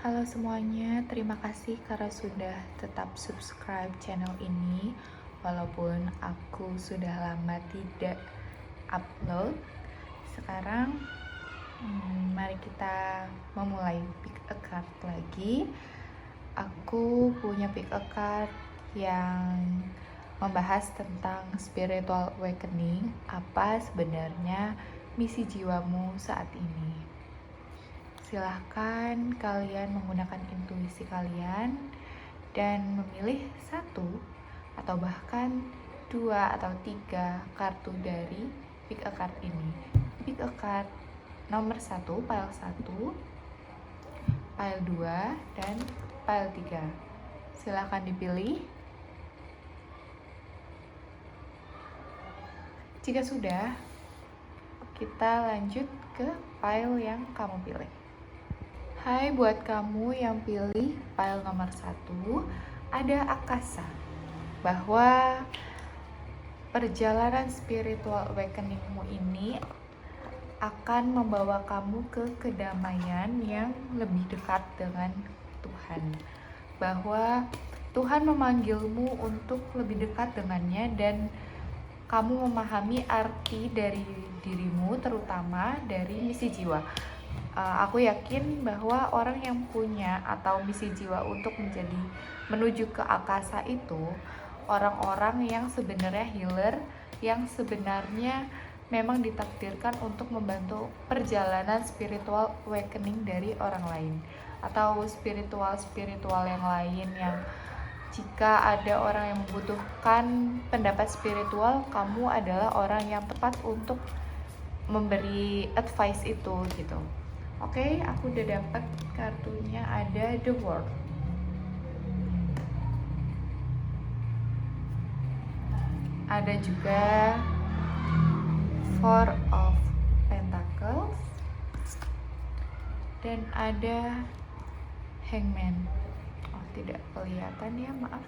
Halo semuanya, terima kasih karena sudah tetap subscribe channel ini. Walaupun aku sudah lama tidak upload. Sekarang mari kita memulai pick a card lagi. Aku punya pick a card yang membahas tentang spiritual awakening. Apa sebenarnya misi jiwamu saat ini? Silahkan kalian menggunakan intuisi kalian dan memilih satu atau bahkan 2 atau 3 kartu dari pick a card ini. Pick a card nomor 1, pile 1, pile 2, dan pile 3. Silahkan dipilih. Jika sudah, kita lanjut ke pile yang kamu pilih. Hai buat kamu yang pilih pile nomor 1, ada akasa, bahwa perjalanan spiritual awakeningmu ini akan membawa kamu ke kedamaian yang lebih dekat dengan Tuhan. Bahwa Tuhan memanggilmu untuk lebih dekat dengannya dan kamu memahami arti dari dirimu, terutama dari misi jiwa. Aku yakin bahwa orang yang punya atau misi jiwa untuk menuju ke akasa itu orang-orang yang sebenarnya healer, yang sebenarnya memang ditakdirkan untuk membantu perjalanan spiritual awakening dari orang lain atau spiritual yang lain, yang jika ada orang yang membutuhkan pendapat spiritual, kamu adalah orang yang tepat untuk memberi advice itu gitu. Oke, aku udah dapat kartunya, ada The World. Ada juga Four of Pentacles dan ada Hangman. Oh, tidak kelihatan ya, maaf.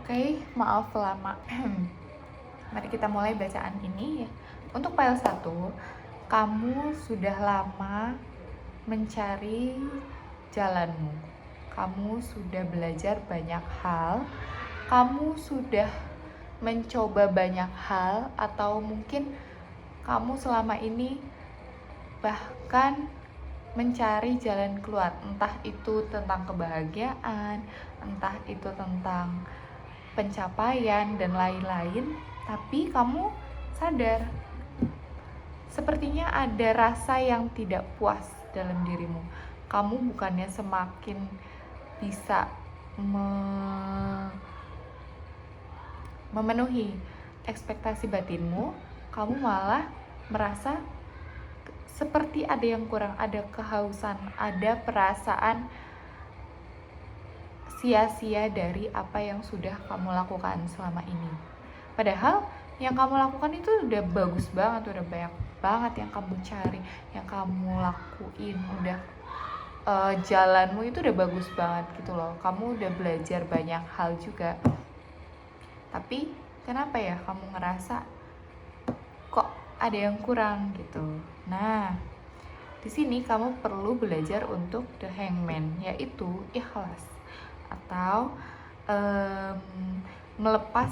Oke, maaf lama. Mari kita mulai bacaan ini ya. Untuk pile 1, kamu sudah lama mencari jalanmu. Kamu sudah belajar banyak hal. Kamu sudah mencoba banyak hal, atau mungkin kamu selama ini bahkan mencari jalan keluar, entah itu tentang kebahagiaan, entah itu tentang pencapaian dan lain-lain, tapi kamu sadar sepertinya ada rasa yang tidak puas dalam dirimu. Kamu bukannya semakin bisa memenuhi ekspektasi batinmu, kamu malah merasa seperti ada yang kurang, ada kehausan, ada perasaan sia-sia dari apa yang sudah kamu lakukan selama ini. Padahal yang kamu lakukan itu udah bagus banget, udah banyak banget yang kamu cari, yang kamu lakuin, udah jalanmu itu udah bagus banget gitu loh. Kamu udah belajar banyak hal juga. Tapi kenapa ya kamu ngerasa kok ada yang kurang gitu? Nah, di sini kamu perlu belajar untuk the hangman, yaitu ikhlas atau melepas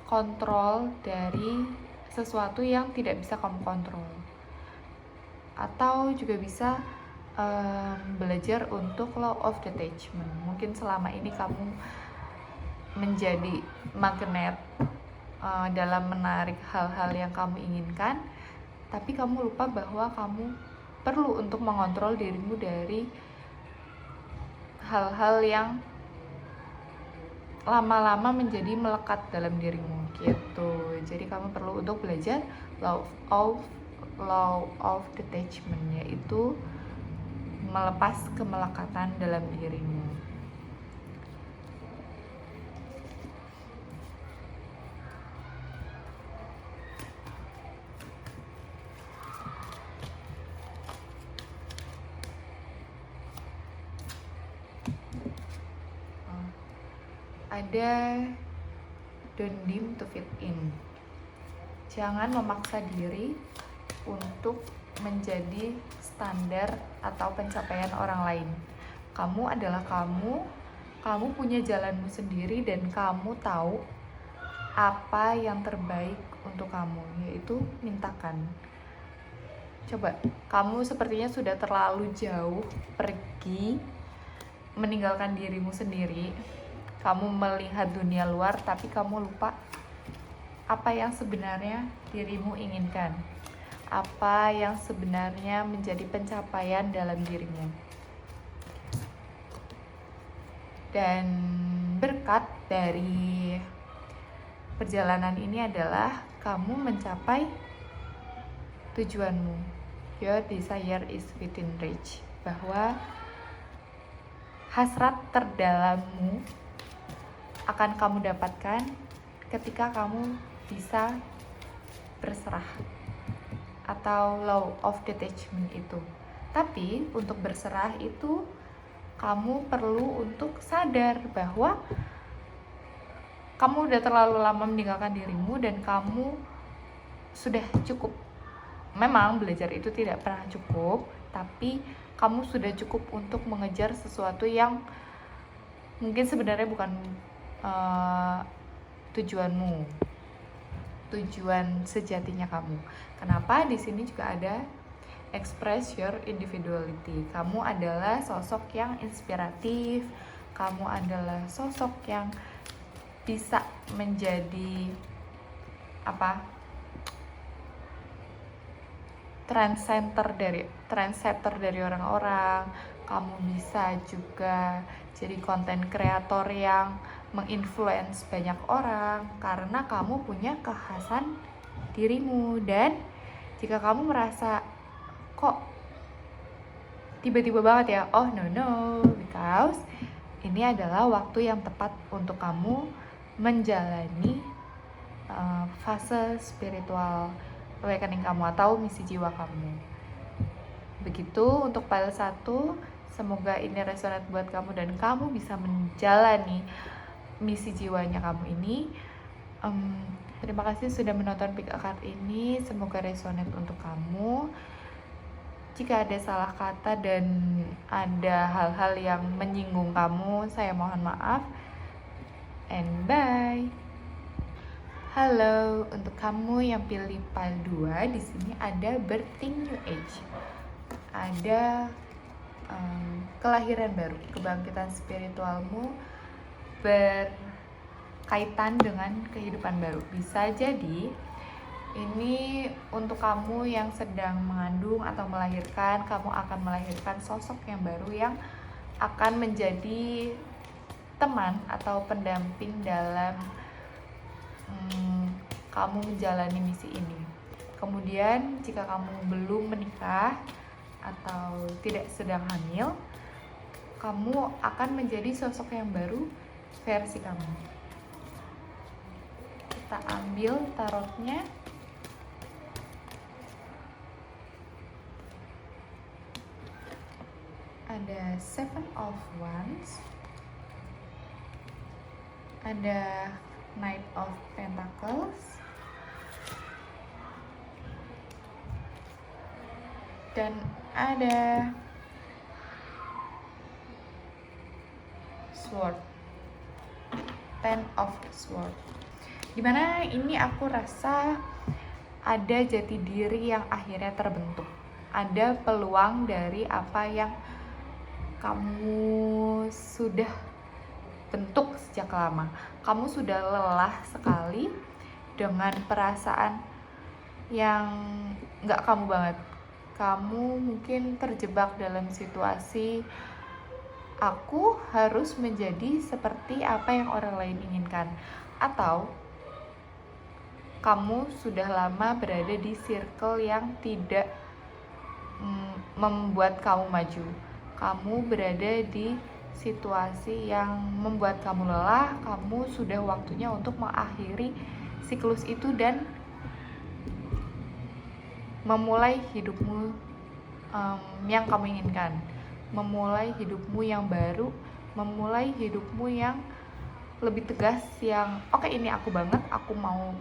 kontrol dari sesuatu yang tidak bisa kamu kontrol, atau juga bisa belajar untuk law of detachment. Mungkin selama ini kamu menjadi magnet dalam menarik hal-hal yang kamu inginkan, tapi kamu lupa bahwa kamu perlu untuk mengontrol dirimu dari hal-hal yang lama-lama menjadi melekat dalam dirimu gitu. Jadi kamu perlu untuk belajar law of detachment, yaitu melepas kemelekatan dalam dirimu. ada don't dim to fit in. Jangan memaksa diri untuk menjadi standar atau pencapaian orang lain. Kamu adalah kamu punya jalanmu sendiri dan kamu tahu apa yang terbaik untuk kamu, yaitu mintakan. Coba, kamu sepertinya sudah terlalu jauh pergi meninggalkan dirimu sendiri. Kamu melihat dunia luar tapi kamu lupa apa yang sebenarnya dirimu inginkan. Apa yang sebenarnya menjadi pencapaian dalam dirimu. Dan berkat dari perjalanan ini adalah kamu mencapai tujuanmu. Your desire is within reach. Bahwa hasrat terdalammu akan kamu dapatkan ketika kamu bisa berserah, atau law of detachment itu. Tapi untuk berserah itu kamu perlu untuk sadar bahwa kamu udah terlalu lama meninggalkan dirimu dan kamu sudah cukup. Memang belajar itu tidak pernah cukup, tapi kamu sudah cukup untuk mengejar sesuatu yang mungkin sebenarnya bukan tujuanmu, tujuan sejatinya kamu. Kenapa? Di sini juga ada express your individuality. Kamu adalah sosok yang inspiratif, kamu adalah sosok yang bisa menjadi trendsetter dari orang-orang. Kamu bisa juga jadi content creator yang menginfluence banyak orang karena kamu punya kekhasan dirimu. Dan jika kamu merasa kok tiba-tiba banget ya, oh no, because ini adalah waktu yang tepat untuk kamu menjalani fase spiritual awakening kamu atau misi jiwa kamu. Begitu untuk file 1, semoga ini resonate buat kamu dan kamu bisa menjalani misi jiwanya kamu ini. Terima kasih sudah menonton Pick a Card ini, semoga resonate untuk kamu. Jika ada salah kata dan ada hal-hal yang menyinggung kamu, saya mohon maaf. And bye. Halo, untuk kamu yang pilih file 2, di sini ada birthing new age. Ada kelahiran baru, kebangkitan spiritualmu berkaitan dengan kehidupan baru. Bisa jadi ini untuk kamu yang sedang mengandung atau melahirkan, kamu akan melahirkan sosok yang baru yang akan menjadi teman atau pendamping dalam kamu menjalani misi ini. Kemudian jika kamu belum menikah atau tidak sedang hamil, kamu akan menjadi sosok yang baru versi kamu. Kita ambil tarotnya. Ada Seven of Wands, ada Knight of Pentacles, dan ada Sword, Ten of Sword. Dimana ini aku rasa ada jati diri yang akhirnya terbentuk, ada peluang dari apa yang kamu sudah bentuk sejak lama. Kamu sudah lelah sekali dengan perasaan yang gak kamu banget. Kamu mungkin terjebak dalam situasi aku harus menjadi seperti apa yang orang lain inginkan. Atau kamu sudah lama berada di circle yang tidak membuat kamu maju. Kamu berada di situasi yang membuat kamu lelah. Kamu sudah waktunya untuk mengakhiri siklus itu dan memulai hidupmu yang kamu inginkan, memulai hidupmu yang baru, memulai hidupmu yang lebih tegas yang oke, ini aku banget, aku mau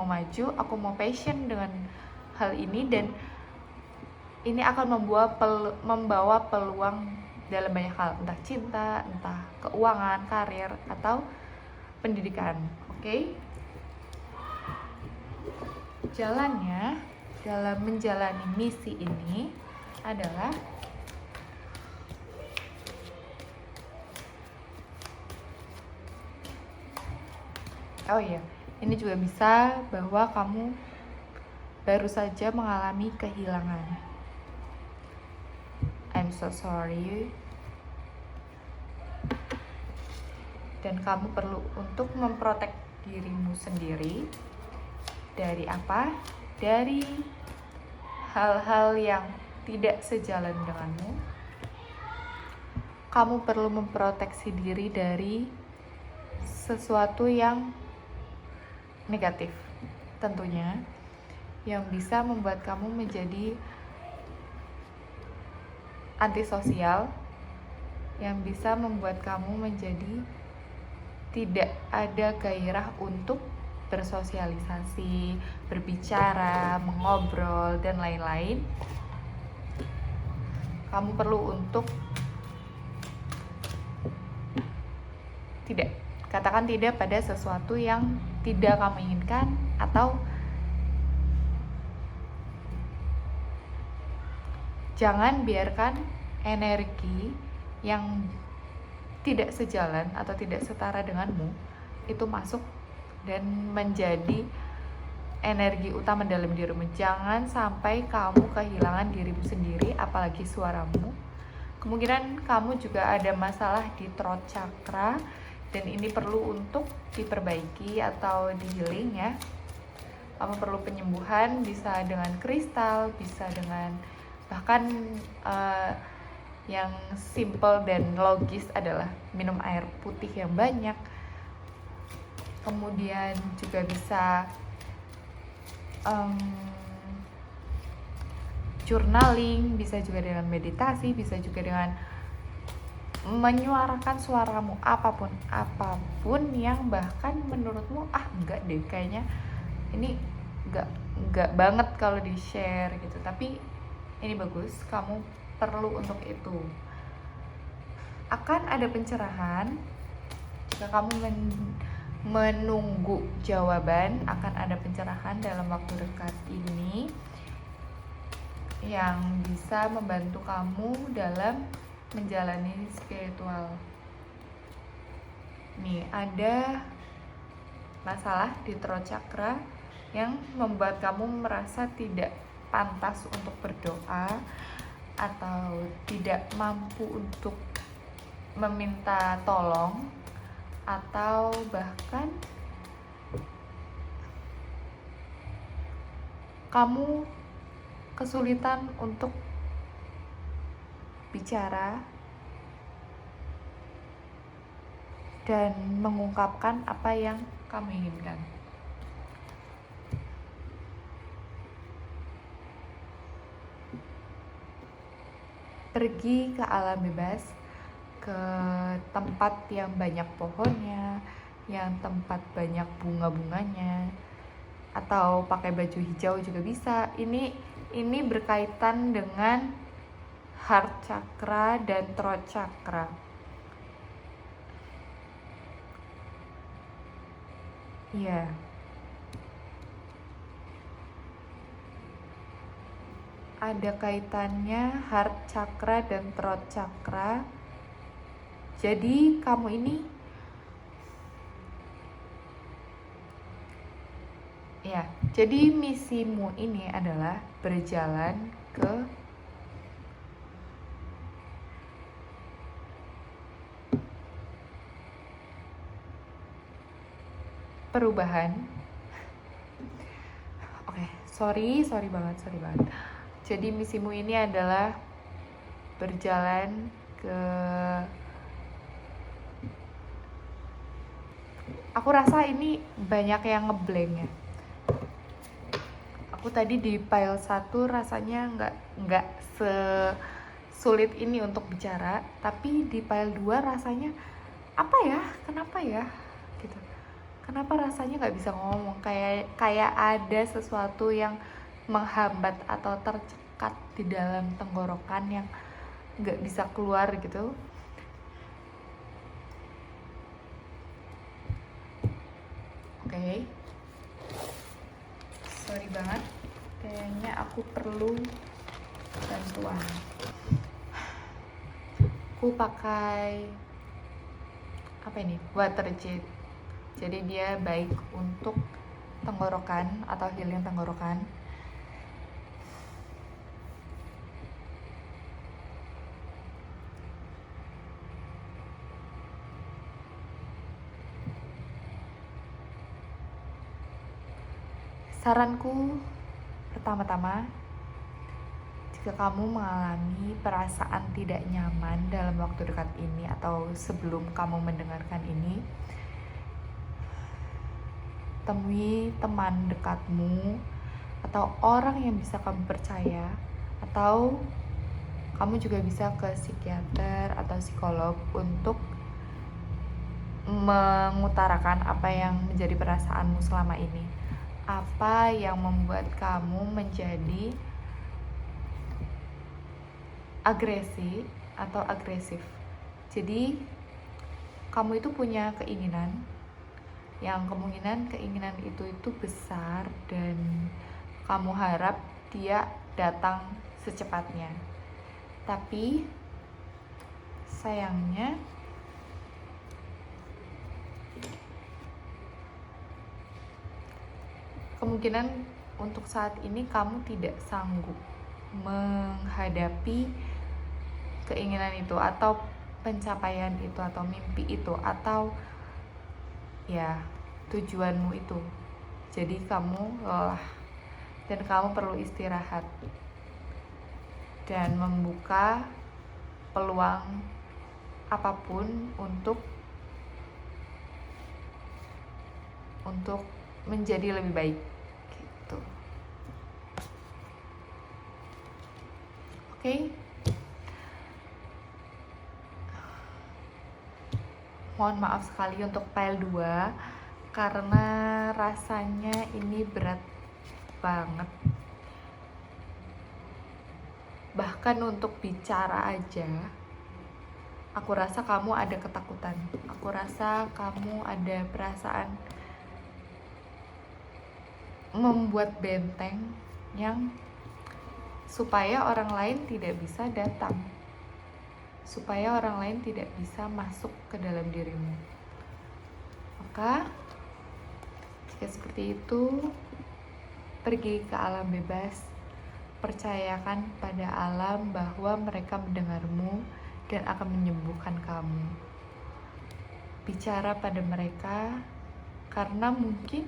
maju, aku mau passion dengan hal ini, dan ini akan membawa peluang dalam banyak hal, entah cinta, entah keuangan, karir, atau pendidikan. Oke? Jalannya dalam menjalani misi ini adalah ini juga bisa bahwa kamu baru saja mengalami kehilangan. I'm so sorry. Dan kamu perlu untuk memprotek dirimu sendiri dari apa? Dari hal-hal yang tidak sejalan denganmu. Kamu perlu memproteksi diri dari sesuatu yang negatif, tentunya, yang bisa membuat kamu menjadi antisosial, yang bisa membuat kamu menjadi tidak ada gairah untuk bersosialisasi, berbicara, mengobrol, dan lain-lain. Kamu perlu untuk katakan tidak pada sesuatu yang tidak kamu inginkan, atau jangan biarkan energi yang tidak sejalan atau tidak setara denganmu itu masuk dan menjadi energi utama dalam dirimu. Jangan sampai kamu kehilangan dirimu sendiri, apalagi suaramu. Kemungkinan kamu juga ada masalah di throat chakra, dan ini perlu untuk diperbaiki atau di healing ya. Kamu perlu penyembuhan, bisa dengan kristal, bisa dengan bahkan yang simple dan logis adalah minum air putih yang banyak. Kemudian juga bisa journaling, bisa juga dengan meditasi, bisa juga dengan menyuarakan suaramu, apapun yang bahkan menurutmu enggak deh, kayaknya ini enggak banget kalau di share gitu, tapi ini bagus, kamu perlu untuk itu. Akan ada pencerahan jika kamu menunggu jawaban, akan ada pencerahan dalam waktu dekat ini yang bisa membantu kamu dalam menjalani spiritual. Nih, ada masalah di throat chakra yang membuat kamu merasa tidak pantas untuk berdoa atau tidak mampu untuk meminta tolong, atau bahkan kamu kesulitan untuk bicara dan mengungkapkan apa yang kamu inginkan. Pergi ke alam bebas, ke tempat yang banyak pohonnya, yang tempat banyak bunga-bunganya, atau pakai baju hijau juga bisa. Ini berkaitan dengan heart chakra dan throat chakra. Iya. Ada kaitannya heart chakra dan throat chakra. Jadi kamu ini jadi misimu ini adalah berjalan ke perubahan. Sorry banget. Jadi misimu ini adalah berjalan ke, aku rasa ini banyak yang ngeblank ya. Aku tadi di file 1 rasanya nggak sesulit ini untuk bicara, tapi di file 2 rasanya apa ya, kenapa ya gitu, kenapa rasanya nggak bisa ngomong, kayak ada sesuatu yang menghambat atau tercekat di dalam tenggorokan yang nggak bisa keluar gitu. Oke. Sorry banget, kayaknya aku perlu bantuan. Aku pakai apa ini, water jet, jadi dia baik untuk tenggorokan atau healing tenggorokan. Saranku pertama-tama, jika kamu mengalami perasaan tidak nyaman dalam waktu dekat ini atau sebelum kamu mendengarkan ini, temui teman dekatmu atau orang yang bisa kamu percaya, atau kamu juga bisa ke psikiater atau psikolog untuk mengutarakan apa yang menjadi perasaanmu selama ini. Apa yang membuat kamu menjadi agresi atau agresif. Jadi kamu itu punya keinginan yang kemungkinan keinginan itu besar dan kamu harap dia datang secepatnya. Tapi sayangnya kemungkinan untuk saat ini kamu tidak sanggup menghadapi keinginan itu atau pencapaian itu atau mimpi itu atau ya tujuanmu itu. Jadi kamu lelah dan kamu perlu istirahat dan membuka peluang apapun untuk menjadi lebih baik gitu. Oke. Mohon maaf sekali untuk file 2 karena rasanya ini berat banget. Bahkan untuk bicara aja, aku rasa kamu ada ketakutan. Aku rasa kamu ada perasaan membuat benteng yang supaya orang lain tidak bisa datang, supaya orang lain tidak bisa masuk ke dalam dirimu. Maka jika seperti itu, pergi ke alam bebas, percayakan pada alam bahwa mereka mendengarmu dan akan menyembuhkan kamu. Bicara pada mereka, karena mungkin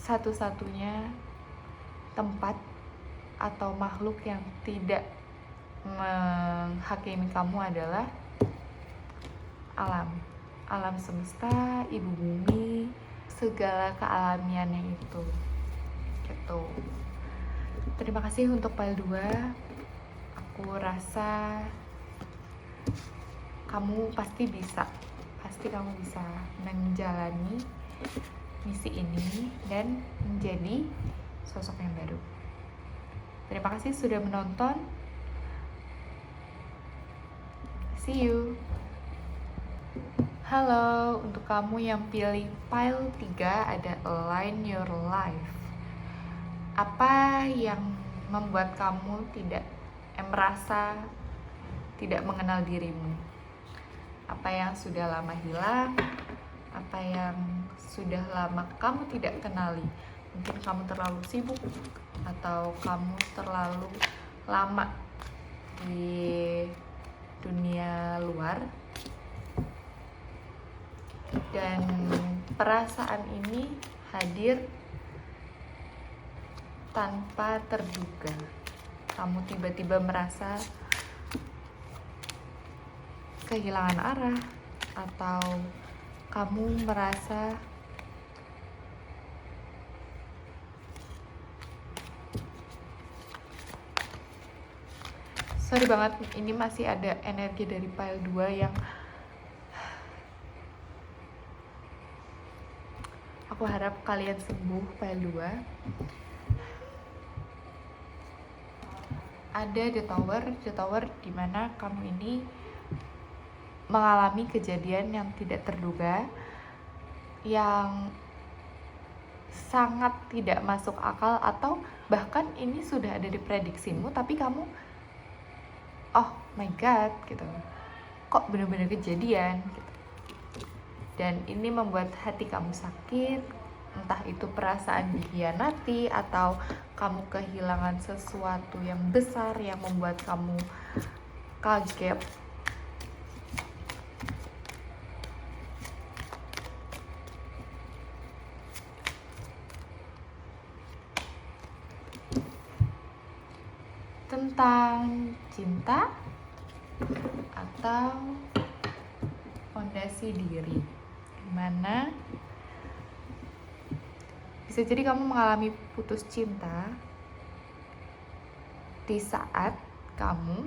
satu-satunya tempat atau makhluk yang tidak menghakimi kamu adalah alam semesta, ibu bumi, segala kealamiannya itu gitu. Terima kasih untuk file 2. Aku rasa kamu pasti kamu bisa menjalani misi ini dan menjadi sosok yang baru. Terima kasih sudah menonton. See you. Halo, untuk kamu yang pilih file 3 ada Align Your Life. Apa yang membuat kamu merasa tidak mengenal dirimu? Apa yang sudah lama hilang? Apa yang sudah lama kamu tidak kenali? Mungkin kamu terlalu sibuk atau kamu terlalu lama di dunia luar dan perasaan ini hadir tanpa terduga. Kamu tiba-tiba merasa kehilangan arah atau kamu merasa Sorry banget, ini masih ada energi dari pile 2 yang aku harap kalian sembuh. Pile 2 ada the tower dimana kamu ini mengalami kejadian yang tidak terduga, yang sangat tidak masuk akal, atau bahkan ini sudah ada di prediksimu tapi kamu oh my god gitu, kok benar-benar kejadian gitu. Dan ini membuat hati kamu sakit, entah itu perasaan dikhianati atau kamu kehilangan sesuatu yang besar yang membuat kamu kaget. Tentang cinta atau fondasi diri, dimana bisa jadi kamu mengalami putus cinta di saat kamu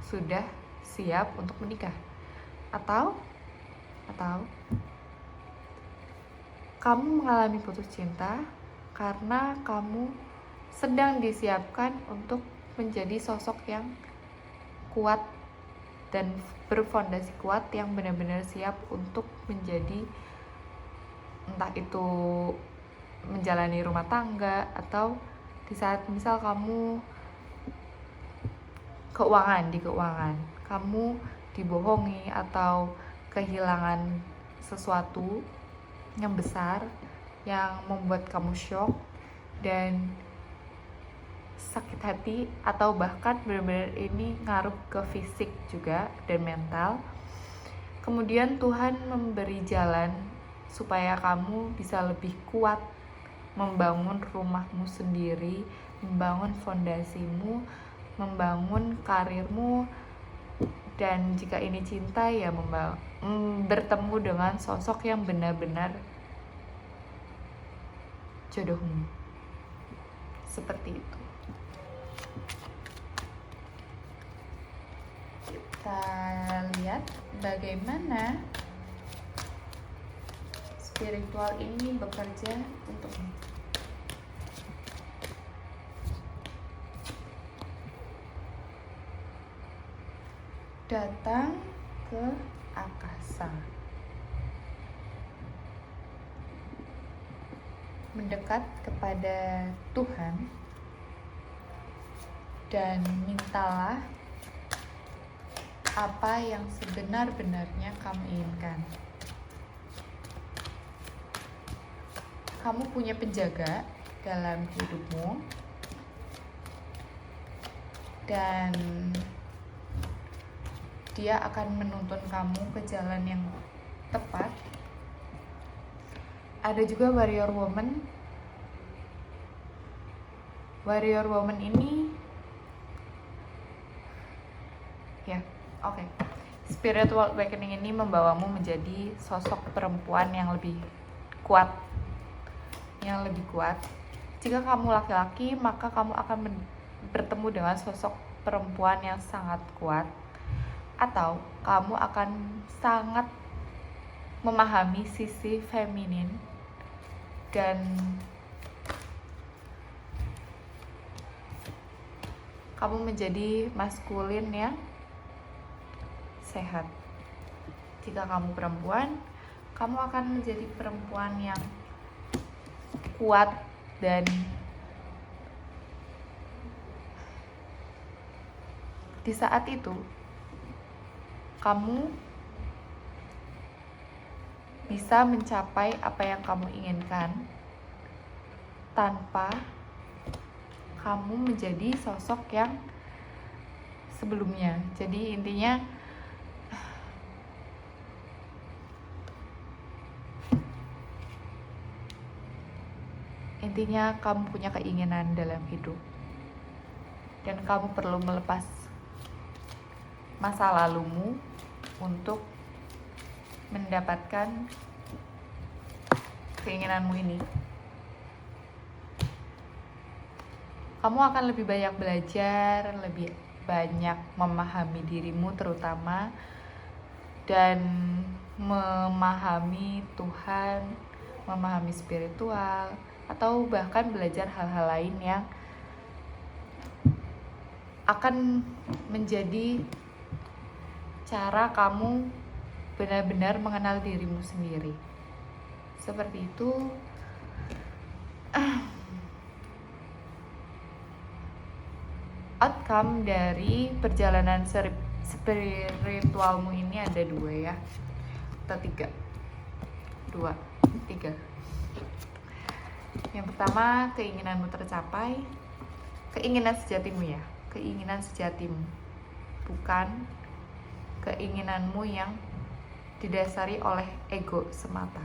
sudah siap untuk menikah, atau kamu mengalami putus cinta karena kamu sedang disiapkan untuk menjadi sosok yang kuat dan berfondasi kuat, yang benar-benar siap untuk menjadi, entah itu menjalani rumah tangga, atau di saat misal kamu di keuangan kamu dibohongi atau kehilangan sesuatu yang besar yang membuat kamu shock dan sakit hati, atau bahkan benar-benar ini ngaruh ke fisik juga dan mental. Kemudian Tuhan memberi jalan supaya kamu bisa lebih kuat membangun rumahmu sendiri, membangun fondasimu, membangun karirmu, dan jika ini cinta ya bertemu dengan sosok yang benar-benar jodohmu. Seperti itu. Kita lihat bagaimana spiritual ini bekerja untukmu. Datang ke akasa, mendekat kepada Tuhan dan mintalah apa yang sebenar-benarnya kamu inginkan. Kamu punya penjaga dalam hidupmu, dan dia akan menuntun kamu ke jalan yang tepat. Ada juga warrior woman. Warrior woman ini spiritual awakening ini membawamu menjadi sosok perempuan yang lebih kuat. Jika kamu laki-laki, maka kamu akan bertemu dengan sosok perempuan yang sangat kuat, atau kamu akan sangat memahami sisi feminin dan kamu menjadi maskulin yang sehat. Jika kamu perempuan, kamu akan menjadi perempuan yang kuat, dan di saat itu kamu bisa mencapai apa yang kamu inginkan tanpa kamu menjadi sosok yang sebelumnya. Jadi intinya kamu punya keinginan dalam hidup, dan kamu perlu melepas masa lalumu untuk mendapatkan keinginanmu ini. Kamu akan lebih banyak belajar, lebih banyak memahami dirimu terutama, dan memahami Tuhan, memahami spiritual, atau bahkan belajar hal-hal lain yang akan menjadi cara kamu benar-benar mengenal dirimu sendiri. Seperti itu. Outcome dari perjalanan spiritualmu ini ada 2 ya, atau 3. 2, 3. Yang pertama, keinginanmu tercapai. Keinginan sejatimu ya, keinginan sejatimu, bukan keinginanmu yang didasari oleh ego semata.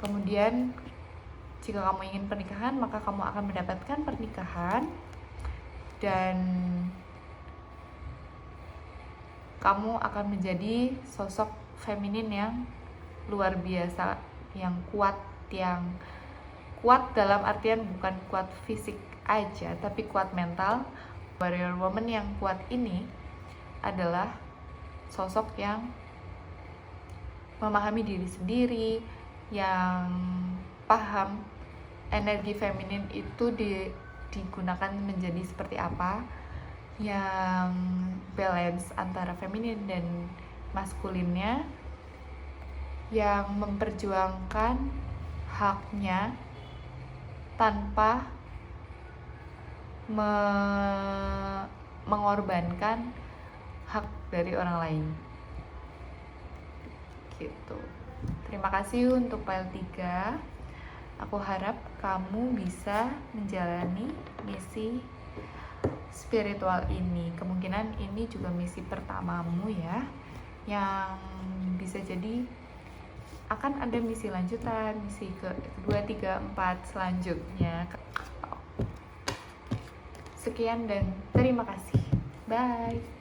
Kemudian, jika kamu ingin pernikahan, maka kamu akan mendapatkan pernikahan, dan kamu akan menjadi sosok feminin yang luar biasa, yang kuat dalam artian bukan kuat fisik aja, tapi kuat mental. Warrior woman yang kuat ini adalah sosok yang memahami diri sendiri, yang paham energi feminin itu digunakan menjadi seperti apa, yang balance antara feminin dan maskulinnya, yang memperjuangkan haknya tanpa mengorbankan hak dari orang lain. Gitu. Terima kasih untuk file 3. Aku harap kamu bisa menjalani misi spiritual ini. Kemungkinan ini juga misi pertamamu ya, yang bisa jadi akan ada misi lanjutan, misi ke-2, 3, 4 selanjutnya. Sekian dan terima kasih. Bye.